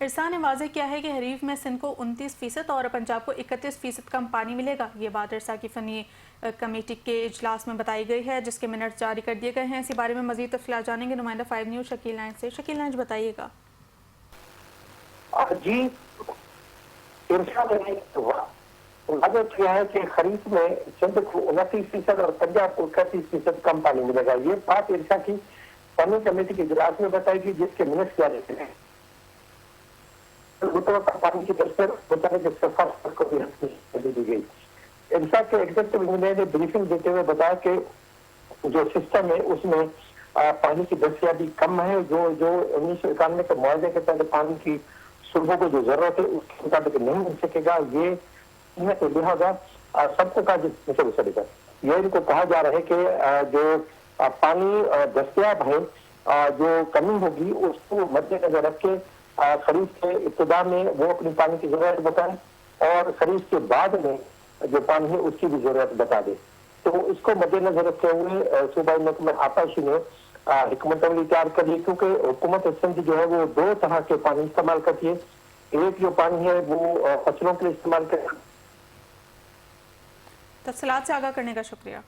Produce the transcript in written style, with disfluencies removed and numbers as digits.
इरसा ने वाज़ेह किया है कि हरीफ में सिंध को 29% और पंजाब को 31% कम पानी मिलेगा। ये बात इरसा की फ़नी कमेटी के इजलास में बताई गई है, जिसके मिनट जारी कर दिए गए हैं। इसी बारे में मज़ीद तफ़सीलात जानेंगे नुमाइंदा 5 न्यूज़ शकील नाइज से। शकील नाइज, बताइएगा। जी, इरसा ने वादा किया है कि खरीफ में सिंध को 29% और पंजाब को 31% कम पानी मिलेगा। ये बात इरसा की फनी कमेटी के इजलास में बताई गई, जिसके मिनट जारी हैं। पानी की दर पर बताने के सिफारिश को भी हल्की दी गई। इरसा के एग्जीक्यूटिव इंजीनियर ने ब्रीफिंग देते हुए बताया कि जो सिस्टम है उसमें पानी की दस्तियाबी कम है। जो 1991 के मुआवजे के तहत पानी की सूबों को जो जरूरत है उसके मुताबिक नहीं मिल सकेगा। ये तो लिहाजा सबको का मिसल सकेगा। ये इनको कहा जा रहा है कि जो पानी दस्तियाब है, जो कमी होगी उसको मद्देनजर रख के खरीफ के इब्तिदा में वो अपनी पानी की जरूरत बताए और खरीफ के बाद में जो पानी है उसकी भी जरूरत बता दे। तो इसको मद्देनजर रखते हुए सूबाई महकमा आपाशी ने हिकमत अमली तैयार कर ली, क्योंकि हुकूमत सिंध जो है वो दो तरह के पानी इस्तेमाल करती है। एक जो पानी है वो फसलों के लिए इस्तेमाल करती है। तफसीलात से आगाह करने का शुक्रिया।